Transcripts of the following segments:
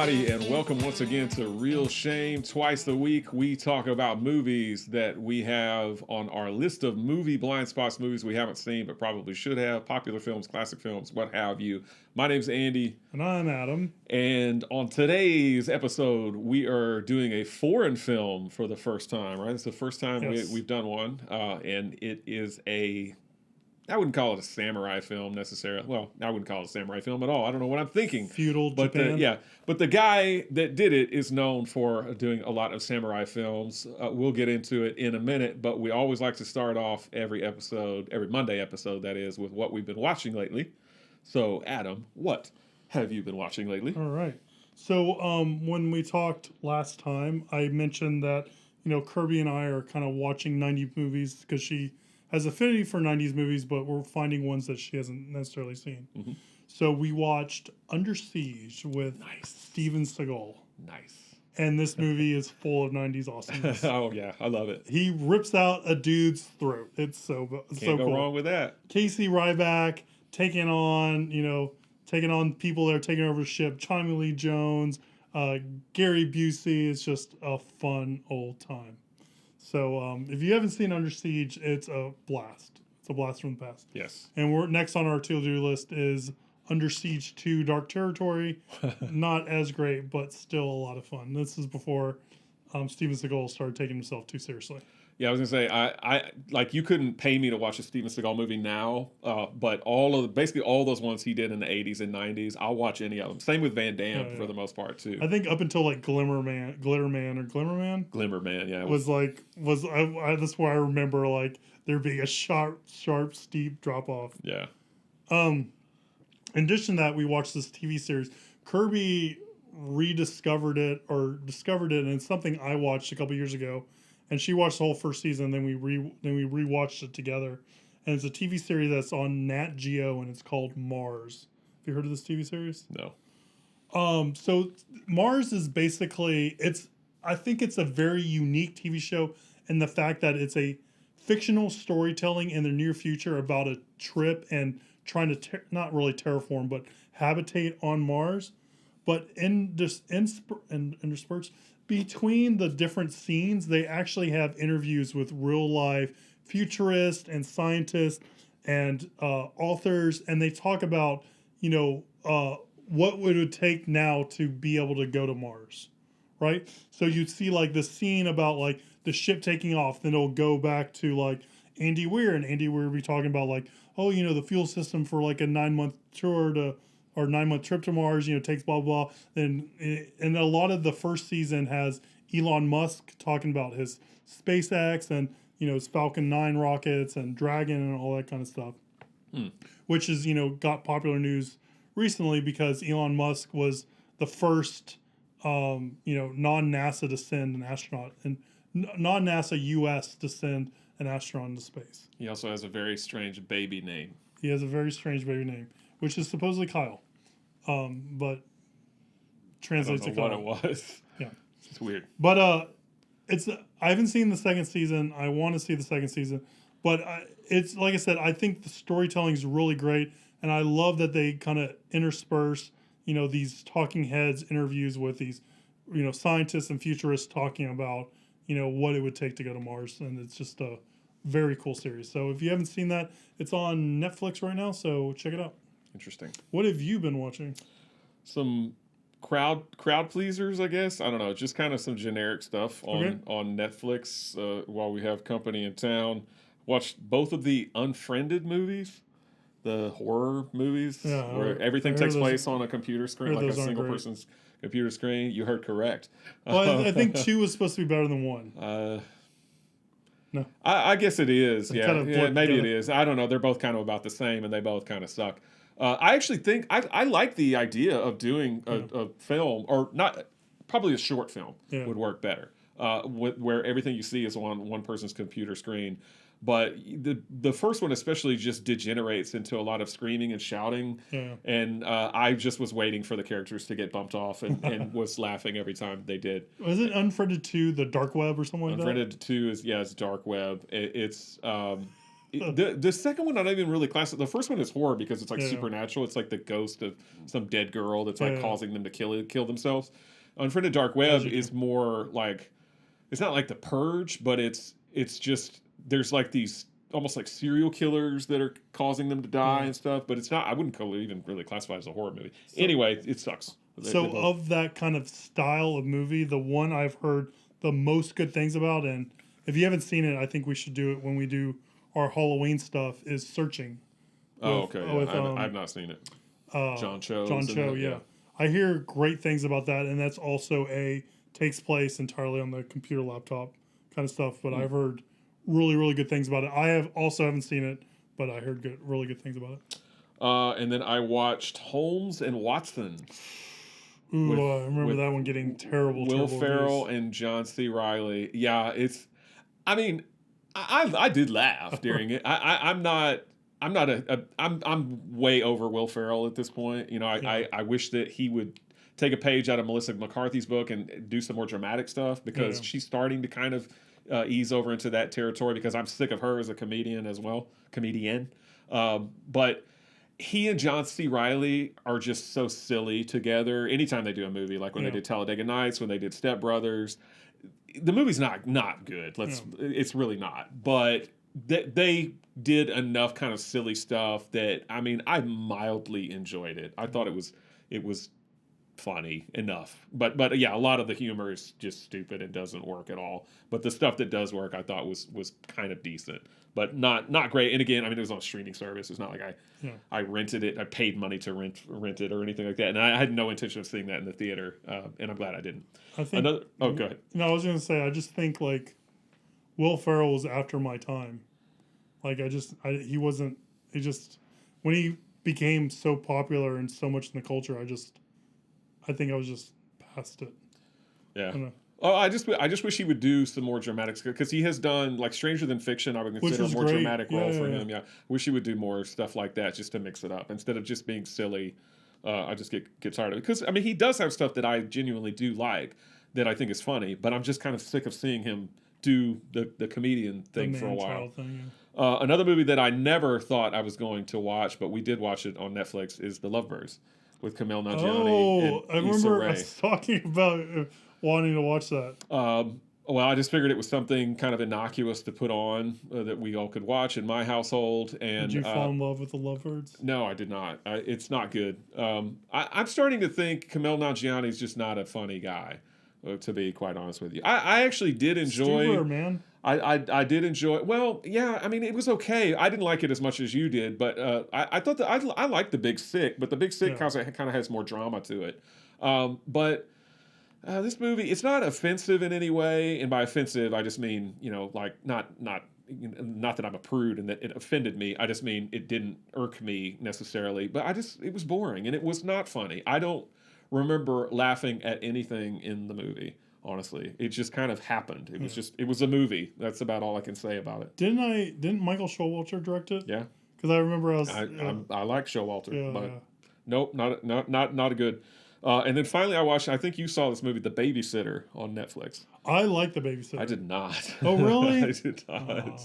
everybody, and welcome once again to Real Shame. Twice a week, we talk about movies that we have on our list of movie blind spots, movies we haven't seen but probably should have, popular films, classic films, what have you. My name's Andy. And I'm Adam. And on today's episode, we are doing a foreign film for the first time, right? It's the first time we've done one, and it is I wouldn't call it a samurai film necessarily. Well, I wouldn't call it a samurai film at all. I don't know what I'm thinking. Feudal Japan. But the guy that did it is known for doing a lot of samurai films. We'll get into it in a minute, but we always like to start off every Monday episode, that is, with what we've been watching lately. So, Adam, what have you been watching lately? All right. So, when we talked last time, I mentioned that, Kirby and I are kind of watching 90s movies because she has affinity for 90s movies, but we're finding ones that she hasn't necessarily seen. Mm-hmm. So we watched Under Siege with Steven Seagal. Nice. And this movie is full of 90s awesomeness. Oh, yeah. I love it. He rips out a dude's throat. It's so Can't go cool. wrong with that. Casey Ryback taking on people that are taking over the ship. Tommy Lee Jones, Gary Busey. It's just a fun old time. So if you haven't seen Under Siege, it's a blast. It's a blast from the past. Yes. And we're next on our to-do list is Under Siege 2 Dark Territory. Not as great, but still a lot of fun. This is before Steven Seagal started taking himself too seriously. Yeah, I was gonna say I like you couldn't pay me to watch a Steven Seagal movie now, but basically all those ones he did in the 80s and 90s, I'll watch any of them. Same with Van Damme for the most part too. I think up until like Glitterman, yeah, that's where I remember like there being a sharp, steep drop off. Yeah. In addition to that, we watched this TV series. Kirby discovered it, and it's something I watched a couple years ago. And she watched the whole first season, then we rewatched it together. And it's a TV series that's on Nat Geo, and it's called Mars. Have you heard of this TV series? No. So Mars is basically I think it's a very unique TV show in the fact that it's a fictional storytelling in the near future about a trip and trying to not really terraform, but habitate on Mars. But interspersed between the different scenes, they actually have interviews with real life futurists and scientists and authors, and they talk about what would it take now to be able to go to Mars, right? So you'd see like the scene about like the ship taking off, then it'll go back to like Andy Weir, and Andy Weir will be talking about like, the fuel system for like a 9-month tour or 9-month trip to Mars, takes blah, blah, blah. And a lot of the first season has Elon Musk talking about his SpaceX and, his Falcon 9 rockets and Dragon and all that kind of stuff, which is, got popular news recently because Elon Musk was the first, non-NASA to send an astronaut and non-NASA U.S. to send an astronaut into space. He also has a very strange baby name. He has a very strange baby name, which is supposedly Kyle, but translates to Kyle. I don't know what it was. Yeah, it's weird. But I haven't seen the second season. I want to see the second season, but it's like I said. I think the storytelling is really great, and I love that they kind of intersperse, these talking heads interviews with these, scientists and futurists talking about, what it would take to go to Mars, and it's just a very cool series. So if you haven't seen that, it's on Netflix right now, so check it out. Interesting. What have you been watching? Some crowd pleasers, I guess. I don't know, just kind of some generic stuff on Netflix while we have company in town. Watched both of the Unfriended movies, the horror movies, where everything takes place on a computer screen, like a single person's computer screen. You heard correct. Well, I think 2 was supposed to be better than 1. No, I guess it is. Maybe it is. I don't know. They're both kind of about the same, and they both kind of suck. I actually think I like the idea of doing a film, or not, probably a short film would work better, where everything you see is on one person's computer screen. But the first one especially just degenerates into a lot of screaming and shouting, and I just was waiting for the characters to get bumped off and was laughing every time they did. Was it Unfriended 2, the dark web or something like that? Unfriended 2 is Dark Web. It's The second one I don't even really class it. The first one is horror because it's like supernatural. It's like the ghost of some dead girl that's like causing them to kill themselves. Unfriended Dark Web is more like, it's not like The Purge, but it's just, there's like these almost like serial killers that are causing them to die and stuff, but it's not, I wouldn't even really classify it as a horror movie. So, anyway, it sucks. So of that kind of style of movie, the one I've heard the most good things about, and if you haven't seen it, I think we should do it when we do our Halloween stuff, is Searching. I've not seen it. John Cho, yeah. I hear great things about that, and that's also takes place entirely on the computer laptop kind of stuff, but I've heard really, really good things about it. I haven't seen it, but I heard really good things about it. And then I watched Holmes and Watson. Ooh, I remember that one getting terrible. Will Ferrell and John C. Reilly. Yeah, I did laugh during it. I'm way over Will Ferrell at this point. You know, I wish that he would take a page out of Melissa McCarthy's book and do some more dramatic stuff, because she's starting to kind of ease over into that territory, because I'm sick of her as a comedian as well. But he and John C. Reilly are just so silly together. Anytime they do a movie, like when they did Talladega Nights, when they did Step Brothers, the movie's not good. It's really not. But they did enough kind of silly stuff that, I mean, I mildly enjoyed it. I thought it was funny enough. But yeah, a lot of the humor is just stupid and doesn't work at all. But the stuff that does work, I thought was kind of decent, but not great. And again, I mean, it was on a streaming service. It's not like I rented it. I paid money to rent it or anything like that. And I had no intention of seeing that in the theater. And I'm glad I didn't. I think go ahead. No, I was going to say, I just think like Will Ferrell was after my time. Like when he became so popular and so much in the culture, I think I was just past it. Yeah. I just wish he would do some more dramatic stuff, because he has done like Stranger Than Fiction. I would consider a more dramatic role for him. Yeah, wish he would do more stuff like that just to mix it up instead of just being silly. I just get tired of it, because I mean, he does have stuff that I genuinely do like, that I think is funny, but I'm just kind of sick of seeing him do the comedian thing for a while. Another movie that I never thought I was going to watch, but we did watch it on Netflix, is The Lovebirds with Kumail Nanjiani and I remember us talking about wanting to watch that. Well, I just figured it was something kind of innocuous to put on that we all could watch in my household. And did you fall in love with The Lovebirds? No, I did not. It's not good. I'm starting to think Kumail Nanjiani is just not a funny guy, to be quite honest with you. I actually did enjoy... Stuber, man. I did enjoy... Well, yeah, I mean, it was okay. I didn't like it as much as you did, but I thought that I liked The Big Sick, but The Big Sick kind of has more drama to it. But this movie, it's not offensive in any way, and by offensive, I just mean, like not that I'm a prude and that it offended me. I just mean it didn't irk me necessarily, but it was boring, and it was not funny. I don't remember laughing at anything in the movie. Honestly, it just kind of happened. It was a movie. That's about all I can say about it. Didn't Michael Showalter direct it? Yeah, because I remember I like Showalter, but nope, not a good. And then finally, I think you saw this movie, The Babysitter, on Netflix. I like The Babysitter. I did not. Oh, really? I did not. Oh.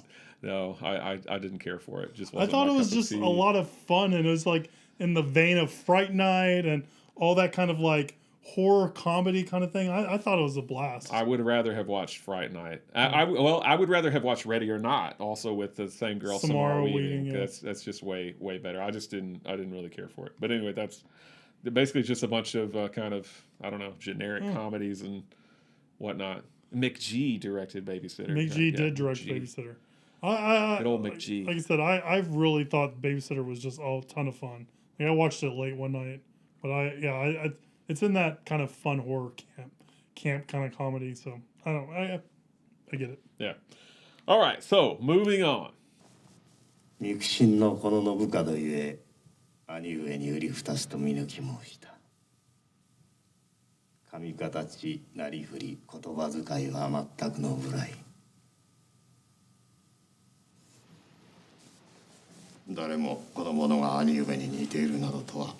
No, I didn't care for it. I thought it was just a lot of fun, and it was like in the vein of Fright Night and all that kind of like horror comedy kind of thing. I thought it was a blast. I would rather have watched Fright Night. I would rather have watched Ready or Not, also with the same girl, Samara Weaving. Yeah. That's just way better. I didn't really care for it. But anyway, that's basically just a bunch of kind of, I don't know, generic comedies and whatnot. McG directed Babysitter. McG did direct Babysitter. Good old McG. Like I said, I've really thought Babysitter was just a ton of fun. Like, I watched it late one night, but it's in that kind of fun horror camp kind of comedy. So I get it. Yeah. All right. So moving on. 肉親のこの信門ゆえ兄上に売り二つと見抜き申した。髪形なりふり言葉遣いは全くの無頼。誰もこの者が兄上に似ているなどとは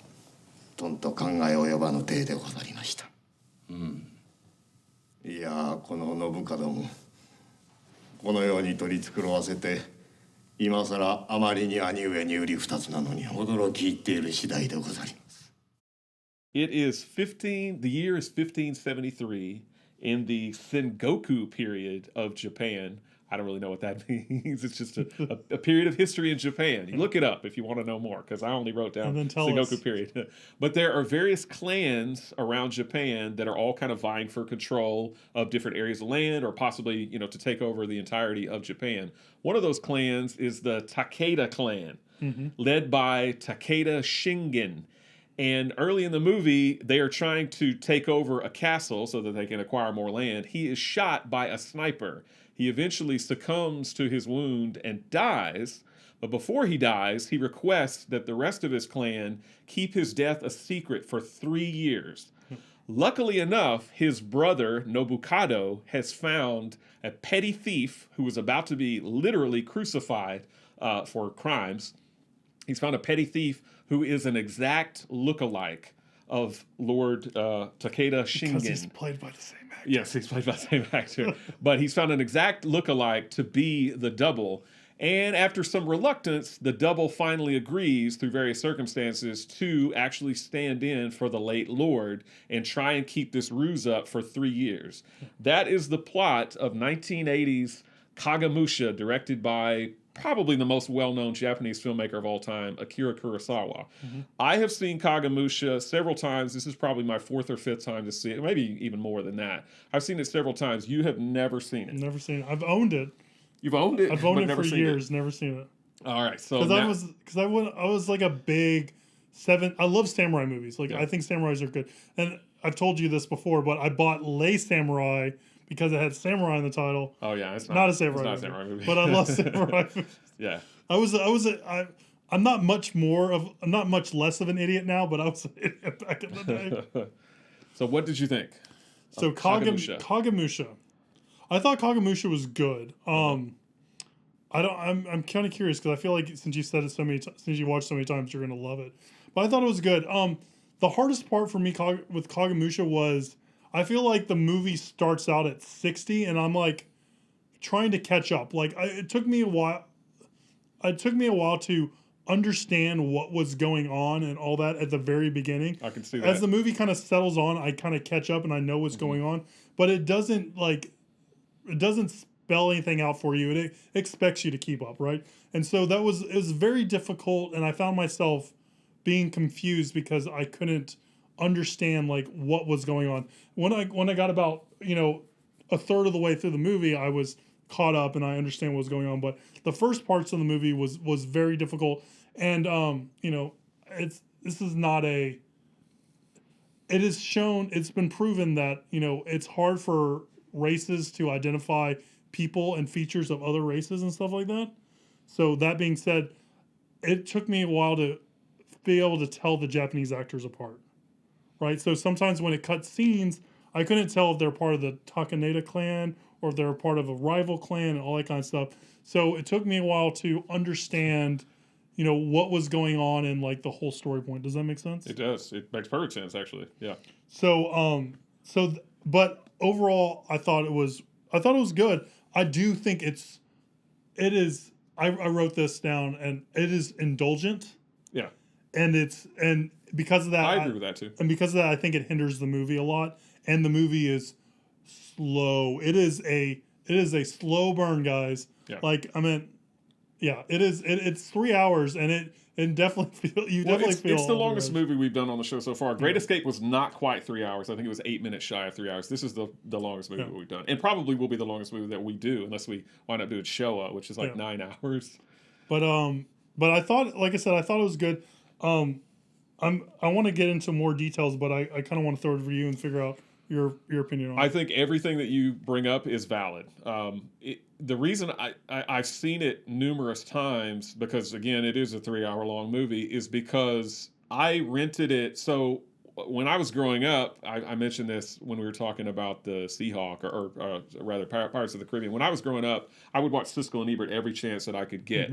とんと考え及ばぬ体でござりました。いやこの信門もこのように取り繕わせて今更あまりに兄上に売り二つなのに驚き入っている次第でござります。It is 15, the year is 1573 in the Sengoku period of Japan. I don't really know what that means. It's just a period of history in Japan. You look it up if you want to know more, because I only wrote down Sengoku period. But there are various clans around Japan that are all kind of vying for control of different areas of land, or possibly, to take over the entirety of Japan. One of those clans is the Takeda clan, led by Takeda Shingen. And early in the movie, they are trying to take over a castle so that they can acquire more land. He is shot by a sniper. He eventually succumbs to his wound and dies. But before he dies, he requests that the rest of his clan keep his death a secret for 3 years. Luckily enough, his brother, Nobukado, has found a petty thief who was about to be literally crucified for crimes. He's found a petty thief who is an exact lookalike of Lord Takeda Shingen. Because he's played by the same actor. Yes, he's played by the same actor. But he's found an exact lookalike to be the double. And after some reluctance, the double finally agrees through various circumstances to actually stand in for the late Lord and try and keep this ruse up for 3 years. That is the plot of 1980's Kagemusha, directed by probably the most well-known Japanese filmmaker of all time, Akira Kurosawa. I have seen Kagemusha several times. This is probably my 4th or 5th time to see it, maybe even more than that. I've seen it several times. You have never seen it. Never seen it. I've owned it. You've owned it? I've owned it for years, never seen it. All right. So because I was like a big I love samurai movies. Like, I think samurais are good. And I've told you this before, but I bought Lay Samurai because it had samurai in the title. Oh yeah, it's not a samurai movie. But I love samurai movies. Yeah. I'm not much less of an idiot now, but I was an idiot back in the day. So what did you think? So Kagemusha. I thought Kagemusha was good. I'm kind of curious because I feel like since you said it since you watched so many times, you're gonna love it. But I thought it was good. The hardest part for me with Kagemusha was I feel like the movie starts out at 60, and I'm like trying to catch up. Like it took me a while. It took me a while to understand what was going on and all that at the very beginning. I can see that. As the movie kind of settles on, I kind of catch up and I know what's going on. But it doesn't spell anything out for you. It expects you to keep up, right? And so it was very difficult, and I found myself being confused because I couldn't understand like what was going on. When I got about a third of the way through the movie, I was caught up and I understand what was going on. But the first parts of the movie was very difficult, and it's been proven that it's hard for races to identify people and features of other races and stuff like that. So that being said, it took me a while to be able to tell the Japanese actors apart, right? So sometimes when it cut scenes, I couldn't tell if they're part of the Takaneda clan or if they're part of a rival clan and all that kind of stuff. So it took me a while to understand, what was going on in like the whole story point. Does that make sense? It does. It makes perfect sense, actually. Yeah. But overall, I thought it was good. I do think it is. I wrote this down, and it is indulgent. Yeah. And because of that, I agree with that too. And because of that, I think it hinders the movie a lot. And the movie is slow. It is a slow burn, guys. Yeah. Like it is. It's 3 hours, and it definitely feel. It's the longest movie we've done on the show so far. Great Escape was not quite 3 hours. I think it was 8 minutes shy of 3 hours. This is the longest movie we've done, and probably will be the longest movie that we do, unless we wind up doing Showa, which is like 9 hours. But I thought, like I said, I thought it was good. I want to get into more details, but I kind of want to throw it over you and figure out your opinion on it. I think everything that you bring up is valid. The reason I've seen it numerous times, because again, it is a 3 hour long movie, is because I rented it. So when I was growing up, I mentioned this when we were talking about the Seahawk, or rather Pirates of the Caribbean. When I was growing up, I would watch Siskel and Ebert every chance that I could get.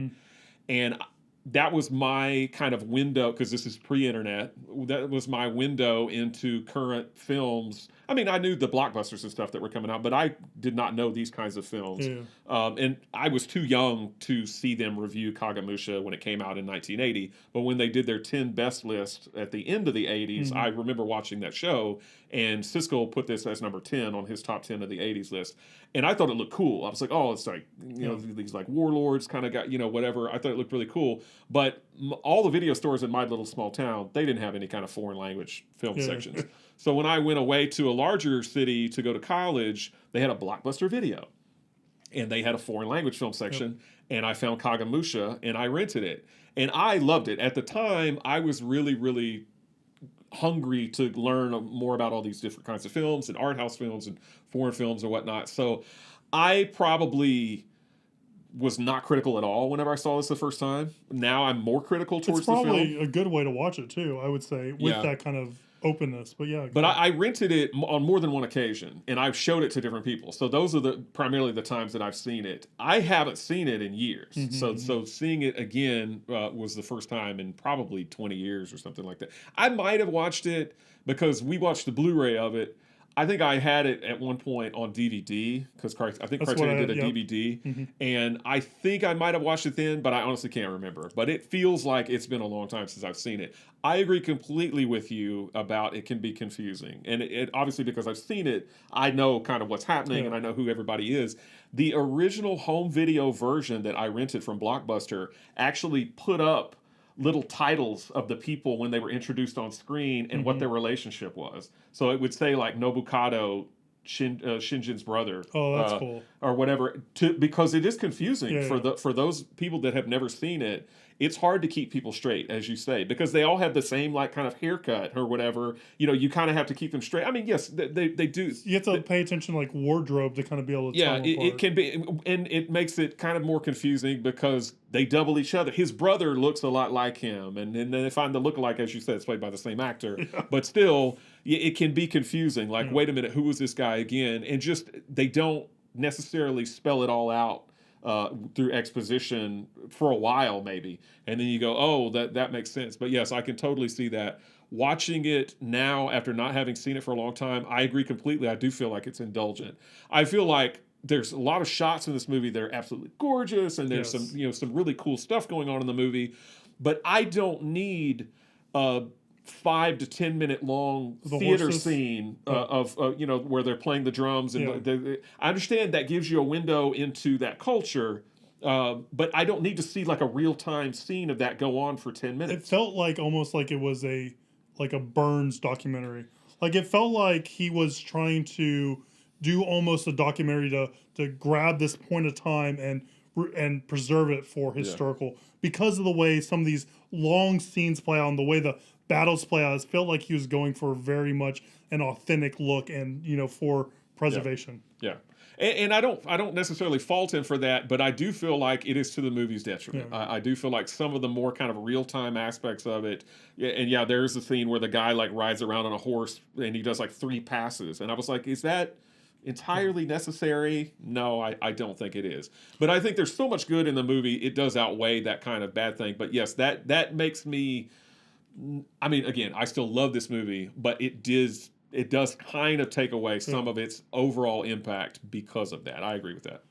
And that was my kind of window, because this is pre-internet. That was my window into current films. I mean, I knew the blockbusters and stuff that were coming out, but I did not know these kinds of films. Yeah. And I was too young to see them review Kagemusha when it came out in 1980. But when they did their 10 best list at the end of the 80s, I remember watching that show, and Siskel put this as number 10 on his top 10 of the 80s list. And I thought it looked cool. I was like, oh, it's like, you know, these like warlords kind of got, you know, whatever. I thought it looked really cool. But all the video stores in my little small town, they didn't have any kind of foreign language film sections. So when I went away to a larger city to go to college, they had a Blockbuster Video. And they had a foreign language film section. And I found Kagemusha, and I rented it. And I loved it. At the time, I was really, really hungry to learn more about all these different kinds of films and art house films and foreign films and whatnot. So I probably was not critical at all whenever I saw this the first time. Now I'm more critical towards the film. It's probably a good way to watch it too, I would say, with that kind of openness. But yeah. But I rented it on more than one occasion, and I've showed it to different people. So those are primarily the times that I've seen it. I haven't seen it in years. So seeing it again was the first time in probably 20 years or something like that. I might have watched it because we watched the Blu-ray of it. I think I had it at one point on DVD, because I think Criterion did a DVD, and I think I might have watched it then, but I honestly can't remember. But it feels like it's been a long time since I've seen it. I agree completely with you about it can be confusing, and it obviously, because I've seen it, I know kind of what's happening, and I know who everybody is. The original home video version that I rented from Blockbuster actually put up little titles of the people when they were introduced on screen and what their relationship was. So it would say like Nobukado, Shinjin's brother. Oh, that's cool. Or whatever, because it is confusing for those people that have never seen it. It's hard to keep people straight, as you say, because they all have the same like kind of haircut or whatever. You know, you kind of have to keep them straight. I mean, yes, they do. You have to pay attention to like wardrobe to kind of be able to tell them apart. It can be, and it makes it kind of more confusing because they double each other. His brother looks a lot like him, and then they find the lookalike, as you said, it's played by the same actor. But still, it can be confusing. Like, wait a minute, who was this guy again? And just, they don't necessarily spell it all out through exposition for a while, maybe. And then you go, oh, that makes sense. But yes, I can totally see that. Watching it now, after not having seen it for a long time, I agree completely. I do feel like it's indulgent. I feel like there's a lot of shots in this movie that are absolutely gorgeous, and there's some really cool stuff going on in the movie. But I don't need 5 to 10 minute long theater scene of where they're playing the drums, and I understand that gives you a window into that culture, but I don't need to see like a real time scene of that go on for 10 minutes. It felt like almost like it was a Burns documentary. Like it felt like he was trying to do almost a documentary to grab this point of time and preserve it for historical, because of the way some of these long scenes play out and the way the battles play out. It felt like he was going for very much an authentic look and, for preservation. Yeah. And I don't necessarily fault him for that, but I do feel like it is to the movie's detriment. I do feel like some of the more kind of real-time aspects of it, and there's a scene where the guy like rides around on a horse and he does like 3 passes, and I was like, is that entirely necessary? No, I don't think it is. But I think there's so much good in the movie, it does outweigh that kind of bad thing. But yes, that makes me, I memean, again, I still love this movie, but it does kind of take away some of its overall impact because of that. I agree with that.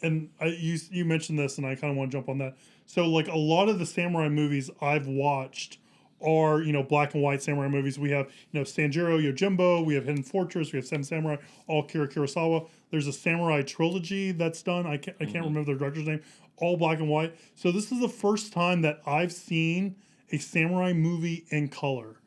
And you mentioned this, and I kind of want to jump on that. So like a lot of the samurai movies I've watched are, black and white samurai movies. We have, Sanjuro Yojimbo, we have Hidden Fortress, we have Seven Samurai, all Akira Kurosawa. There's a samurai trilogy that's done. I can't remember the director's name. All black and white. So this is the first time that I've seen a samurai movie in color.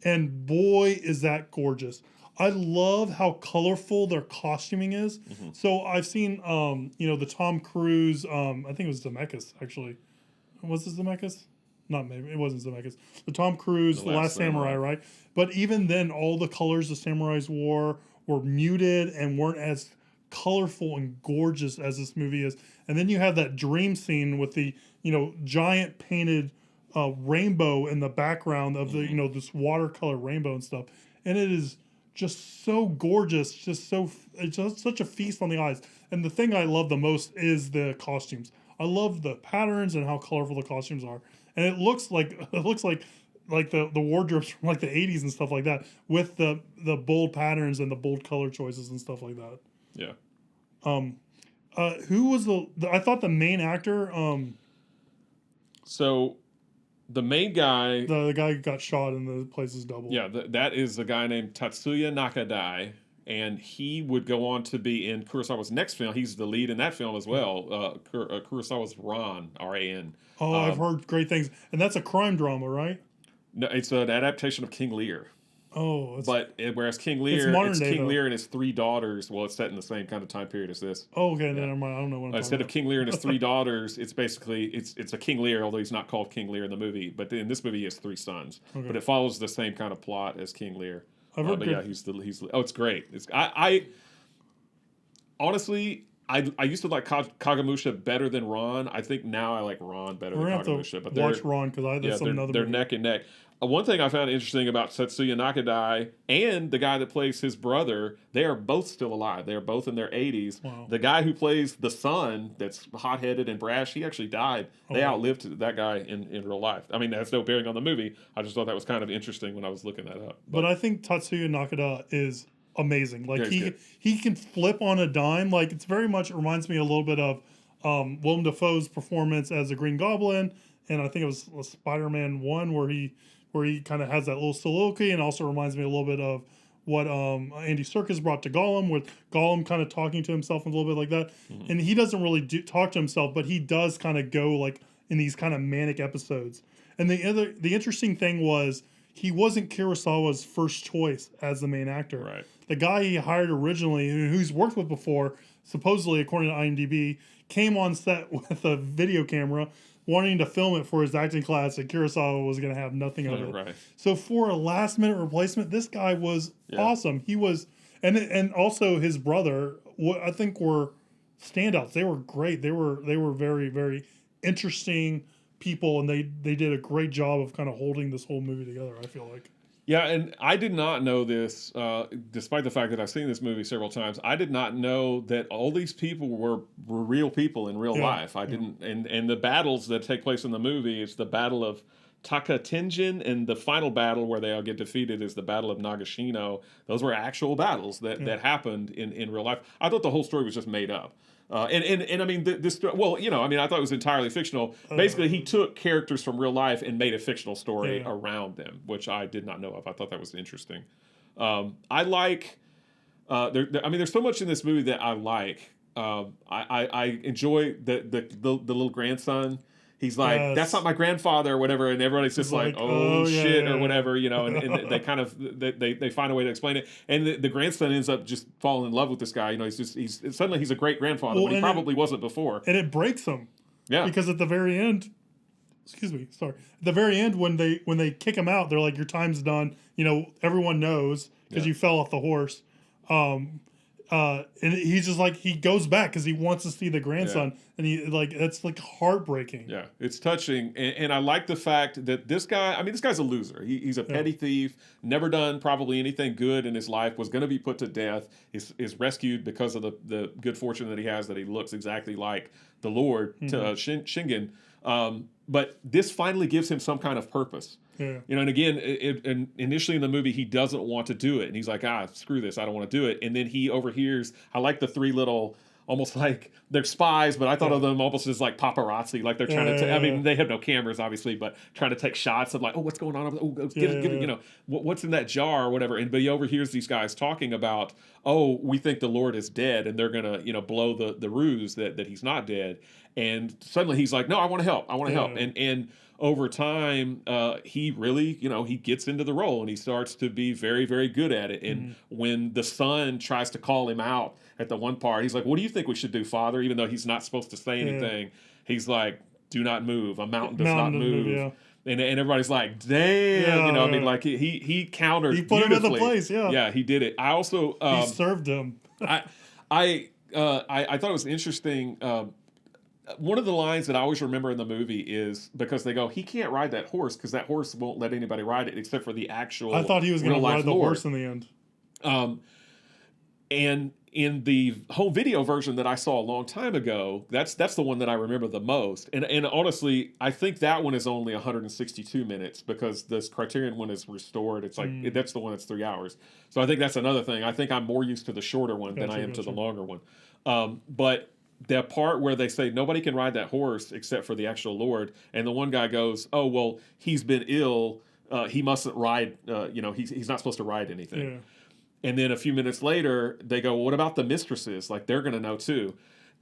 And boy, is that gorgeous. I love how colorful their costuming is. So I've seen, the Tom Cruise, I think it was Zemeckis, actually. Was it Zemeckis? Not maybe. It wasn't Zemeckis. The Tom Cruise, The Last Samurai, right? But even then, all the colors the samurais wore were muted and weren't as colorful and gorgeous as this movie is. And then you have that dream scene with the, giant painted rainbow in the background of the, this watercolor rainbow and stuff. And it is just so gorgeous, it's just such a feast on the eyes. And the thing I love the most is the costumes. I love the patterns and how colorful the costumes are, and it looks like the wardrobes from like the 80s and stuff like that, with the bold patterns and the bold color choices and stuff like that. Yeah. Who was I thought the main actor. So, the main guy, the guy who got shot in the Places Double. Yeah, that is a guy named Tatsuya Nakadai, and he would go on to be in Kurosawa's next film. He's the lead in that film as well. Kurosawa's Ran, R-A-N. Oh, I've heard great things, and that's a crime drama, right? No, it's an adaptation of King Lear. Oh, whereas King Lear, it's King Lear and his three daughters. Well, it's set in the same kind of time period as this. Oh, okay, then never mind. I don't know what I'm talking Instead about. of King Lear and his three daughters, it's basically it's a King Lear, although he's not called King Lear in the movie. But in this movie, he has three sons. Okay. But it follows the same kind of plot as King Lear. I've heard but yeah, he's it's great. I honestly. I used to like Kagemusha better than Ron. I think now I like Ron better than Kagemusha. But watch Ron because they're neck and neck. One thing I found interesting about Tetsuya Nakadai and the guy that plays his brother, they are both still alive. They are both in their 80s. Wow. The guy who plays the son that's hot-headed and brash, he actually died. They outlived that guy in real life. I mean, that's no bearing on the movie. I just thought that was kind of interesting when I was looking that up. But I think Tatsuya Nakada is amazing. Like he can flip on a dime. Like it's very much, it reminds me a little bit of Willem Dafoe's performance as a Green Goblin, and I think it was Spider-Man 1 where he kind of has that little soliloquy, and also reminds me a little bit of what Andy Serkis brought to Gollum, with Gollum kind of talking to himself a little bit like that. Mm-hmm. And he doesn't really talk to himself, but he does kind of go like in these kind of manic episodes. And the interesting thing was he wasn't Kurosawa's first choice as the main actor. Right. The guy he hired originally, who's worked with before, supposedly according to IMDb, came on set with a video camera, wanting to film it for his acting class, and Kurosawa was going to have nothing of it. Right. So for a last-minute replacement, this guy was awesome. He was, and also his brother, I think were standouts. They were great. They were very, very interesting people, and they did a great job of kind of holding this whole movie together, I feel like. Yeah, and I did not know this, despite the fact that I've seen this movie several times. I did not know that all these people were real people in real life. I didn't, and the battles that take place in the movie, it's the Battle of Takatenjin, and the final battle where they all get defeated is the Battle of Nagashino. Those were actual battles that happened in real life. I thought the whole story was just made up. And I mean, this, well, you know, I mean, I thought it was entirely fictional. Basically, he took characters from real life and made a fictional story around them, which I did not know of. I thought that was interesting. I like, I mean, there's so much in this movie that I like. I enjoy the little grandson. He's like, that's not my grandfather or whatever, and everybody's just like, oh shit, or whatever, you know, and they kind of they find a way to explain it, and the grandson ends up just falling in love with this guy. You know, he's suddenly he's a great grandfather, but he probably wasn't before, and it breaks him. Yeah, because at the very end, at the very end when they kick him out, they're like, your time's done. You know, everyone knows because you fell off the horse. And he's just like, he goes back because he wants to see the grandson, and he like, it's like heartbreaking. Yeah, it's touching, and I like the fact that this guy, I mean, this guy's a loser. He's a petty thief, never done probably anything good in his life, was going to be put to death, is rescued because of the good fortune that he has, that he looks exactly like the Lord, Shingen. But this finally gives him some kind of purpose. Yeah. You know, and again, initially in the movie, he doesn't want to do it. And he's like, screw this. I don't want to do it. And then he overhears, I like the three little, almost like they're spies, but I thought of them almost as like paparazzi. Like they're trying to, I mean, they have no cameras, obviously, but trying to take shots of like, oh, what's going on? Oh, get it, you know, what's in that jar or whatever. But he overhears these guys talking about, oh, we think the Lord is dead, and they're going to, you know, blow the ruse that he's not dead. And suddenly he's like, no, I want to help. I want to help. And over time, he really, you know, he gets into the role and he starts to be very, very good at it. And when the son tries to call him out at the one part, he's like, what do you think we should do, Father? Even though he's not supposed to say anything, he's like, do not move. A mountain does not move. And everybody's like, damn, you know, I mean, like he countered. He put him in the place, Yeah, he did it. I also he served him. I thought it was interesting. One of the lines that I always remember in the movie is because they go, he can't ride that horse because that horse won't let anybody ride it except for the actual. I thought he was going to ride the horse in the end. And in the home video version that I saw a long time ago, that's the one that I remember the most. And honestly, I think that one is only 162 minutes because this Criterion one is restored. It's like that's the one that's 3 hours. So I think that's another thing. I think I'm more used to the shorter one than I am to the longer one. But the part where they say nobody can ride that horse except for the actual Lord, and the one guy goes, "Oh well, he's been ill. He mustn't ride. He's not supposed to ride anything." Yeah. And then a few minutes later, they go, well, what about the mistresses? Like, they're going to know too.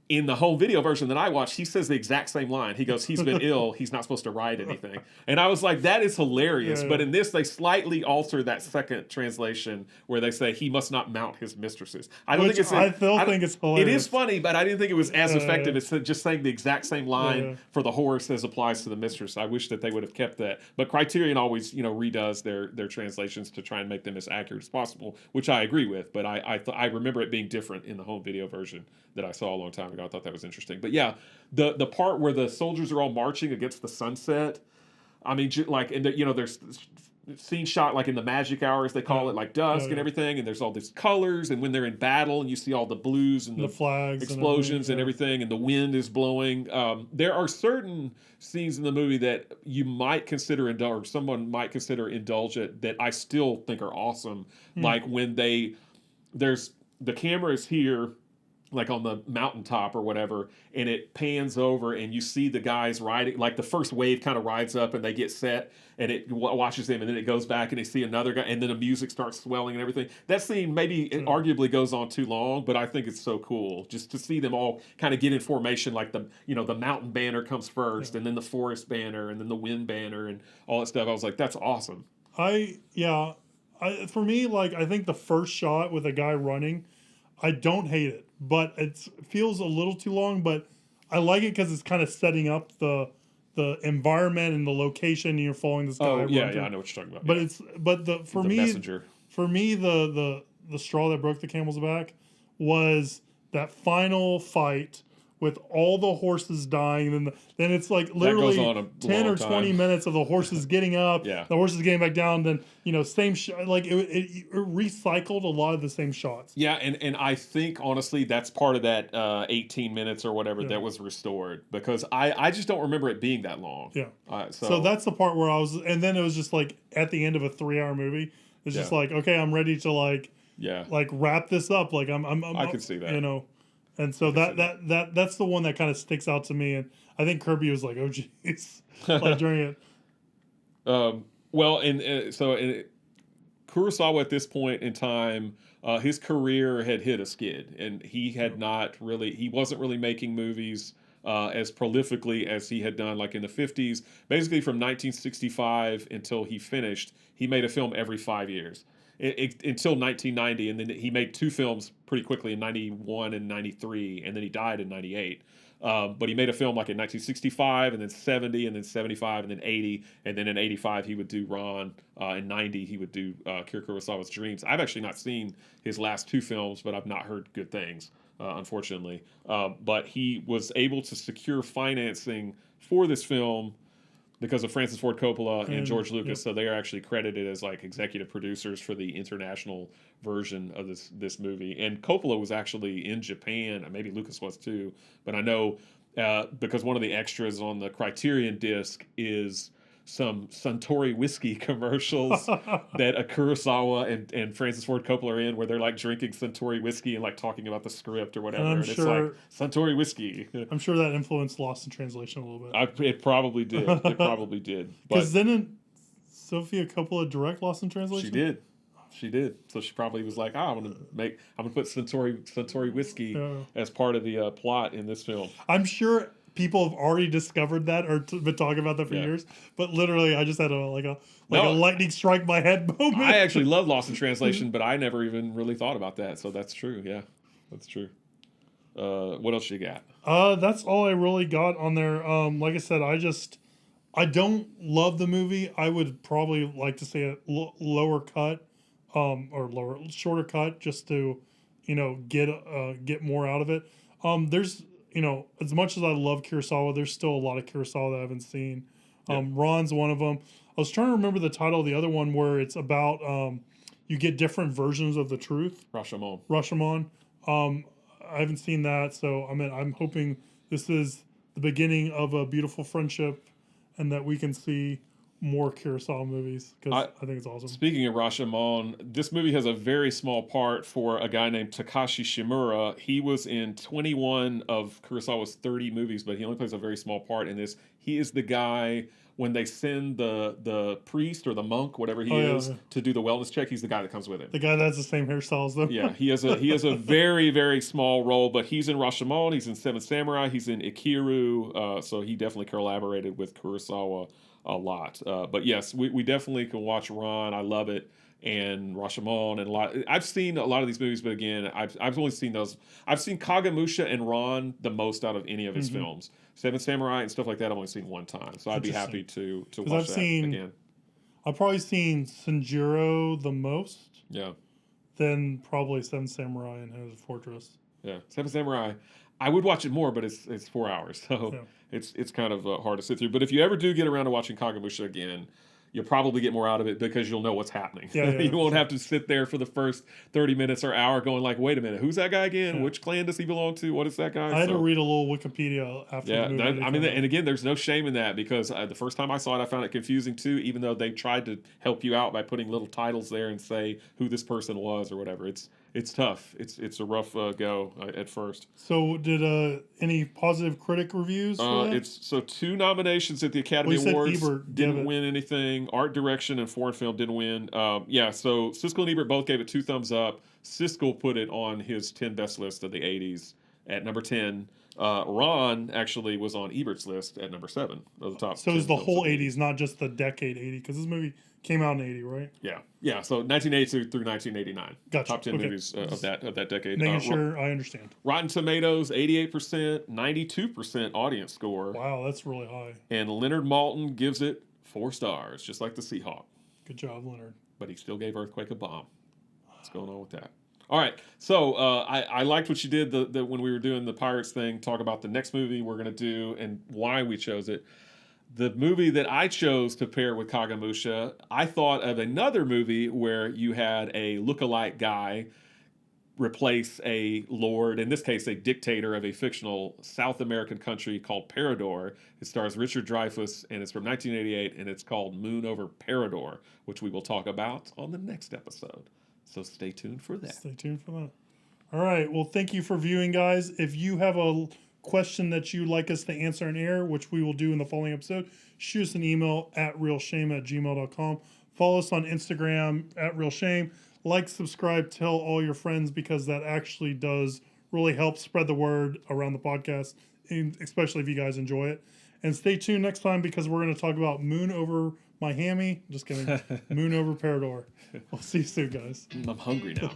In the home video version that I watched, he says the exact same line. He goes, he's been ill. He's not supposed to ride anything. And I was like, that is hilarious. Yeah. But in this, they slightly alter that second translation where they say he must not mount his mistresses. I don't think it's... I still think it's hilarious. It is funny, but I didn't think it was as effective as just saying the exact same line for the horse as applies to the mistress. I wish that they would have kept that. But Criterion always, redoes their translations to try and make them as accurate as possible, which I agree with. But I remember it being different in the home video version that I saw a long time ago. I thought that was interesting. But yeah, the part where the soldiers are all marching against the sunset, I mean, there's scene shot like in the magic hour, as they call it, like dusk and everything, and there's all these colors, and when they're in battle and you see all the blues and the flags explosions and everything, and the wind is blowing. There are certain scenes in the movie that you might consider or someone might consider indulgent that I still think are awesome. Like when there's the camera is here, like on the mountaintop or whatever, and it pans over and you see the guys riding, like the first wave kind of rides up and they get set and it watches them, and then it goes back and they see another guy, and then the music starts swelling and everything. That scene maybe it arguably goes on too long, but I think it's so cool just to see them all kind of get in formation, like the mountain banner comes first and then the forest banner and then the wind banner and all that stuff. I was like, that's awesome. For me, like, I think the first shot with a guy running, I don't hate it, but it feels a little too long. But I like it because it's kind of setting up the environment and the location. And you're following this guy. Oh yeah, I know what you're talking about. But for me, messenger. For me, the straw that broke the camel's back was that final fight with all the horses dying, and then it's like literally 10 or 20 minutes of the horses getting up, the horses getting back down, then same like it recycled a lot of the same shots. Yeah, and I think honestly that's part of that 18 minutes or whatever that was restored, because I just don't remember it being that long. Yeah. So that's the part where I was, and then it was just like at the end of a 3-hour movie, it's just like, okay, I'm ready to like wrap this up. Like I could see that. And so that's the one that kind of sticks out to me, and I think Kirby was like, "Oh, jeez," like during it. Kurosawa at this point in time, his career had hit a skid, and he wasn't really making movies as prolifically as he had done, like in the 50s. Basically, from 1965 until he finished, he made a film every 5 years. Until 1990, and then he made 2 films pretty quickly in 91 and 93, and then he died in 98. But he made a film like in 1965, and then 70, and then 75, and then 80, and then in 85 he would do Ron. In 90 he would do Akira Kurosawa's Dreams. I've actually not seen his last 2 films, but I've not heard good things, unfortunately. But he was able to secure financing for this film because of Francis Ford Coppola and George Lucas, so they are actually credited as like executive producers for the international version of this movie. And Coppola was actually in Japan, maybe Lucas was too, but I know because one of the extras on the Criterion disc is some Suntory whiskey commercials that Kurosawa and Francis Ford Coppola are in, where they're like drinking Suntory whiskey and like talking about the script or whatever. And it's like Suntory whiskey. I'm sure that influenced Lost in Translation a little bit. It probably did. It probably did. Because didn't Sofia Coppola direct Lost in Translation? She did. So she probably was like, I'm gonna put Suntory whiskey as part of the plot in this film. I'm sure people have already discovered that or been talking about that for years, but literally I just had a lightning strike my head moment. I actually love Lost in Translation, but I never even really thought about that, so that's true. Yeah, that's true. What else you got? That's all I really got on there. Like I said, I don't love the movie. I would probably like to see a lower cut, shorter cut, just to get more out of it. There's as much as I love Kurosawa, there's still a lot of Kurosawa that I haven't seen. Ron's one of them. I was trying to remember the title of the other one where it's about you get different versions of the truth. Rashomon. I haven't seen that, so I'm hoping this is the beginning of a beautiful friendship, and that we can see more Kurosawa movies, because I think it's awesome. Speaking of Rashomon, this movie has a very small part for a guy named Takashi Shimura. He was in 21 of Kurosawa's 30 movies, but he only plays a very small part in this. He is the guy when they send the priest or the monk, whatever he is, to do the wellness check. He's the guy that comes with him. The guy that has the same hairstyle as them. Yeah, he has a very, very small role, but he's in Rashomon, he's in Seven Samurai, he's in Ikiru, so he definitely collaborated with Kurosawa a lot. But yes, we definitely can watch Ron. I love it. And Rashomon and a lot. I've seen a lot of these movies, but again, I've only seen those. I've seen Kagemusha and Ron the most out of any of his films. Seven Samurai and stuff like that I've only seen one time, so I'd be happy to watch that again. I've probably seen Sanjuro the most. Yeah. Then probably Seven Samurai and his Fortress. Yeah, Seven Samurai. I would watch it more, but it's 4 hours, so it's kind of hard to sit through. But if you ever do get around to watching Kagemusha again, you'll probably get more out of it because you'll know what's happening. You won't have to sit there for the first 30 minutes or hour going like, wait a minute, who's that guy again? Which clan does he belong to? What is that guy? I had to read a little Wikipedia after the movie. And again, there's no shame in that, because the first time I saw it, I found it confusing too, even though they tried to help you out by putting little titles there and say who this person was or whatever. It's tough. It's a rough go at first. So did any positive critic reviews for that? It's 2 nominations at the Academy Awards. Ebert didn't win anything. Art direction and foreign film didn't win. So Siskel and Ebert both gave it 2 thumbs up. Siskel put it on his 10 best list of the 80s at number 10. Ron actually was on Ebert's list at number 7 of the top. So it's the whole 80s, not just the decade 80, because this movie came out in 80, right? Yeah. So 1982 through 1989. Gotcha. Top 10 movies of that decade. Making sure I understand. Rotten Tomatoes, 88%, 92% audience score. Wow, that's really high. And Leonard Maltin gives it 4 stars, just like the Seahawk. Good job, Leonard. But he still gave Earthquake a bomb. What's going on with that? All right, so I liked what you did the when we were doing the Pirates thing, talk about the next movie we're going to do and why we chose it. The movie that I chose to pair with Kagemusha, I thought of another movie where you had a lookalike guy replace a lord, in this case a dictator of a fictional South American country called Parador. It stars Richard Dreyfuss, and it's from 1988, and it's called Moon Over Parador, which we will talk about on the next episode. So stay tuned for that. Stay tuned for that. All right. Well, thank you for viewing, guys. If you have a question that you'd like us to answer in air, which we will do in the following episode, shoot us an email at realshame@gmail.com. Follow us on Instagram at realshame. Like, subscribe, tell all your friends, because that actually does really help spread the word around the podcast, and especially if you guys enjoy it. And stay tuned next time, because we're going to talk about Moon Over Miami. Just kidding. Moon Over Parador. We'll see you soon, guys. I'm hungry now.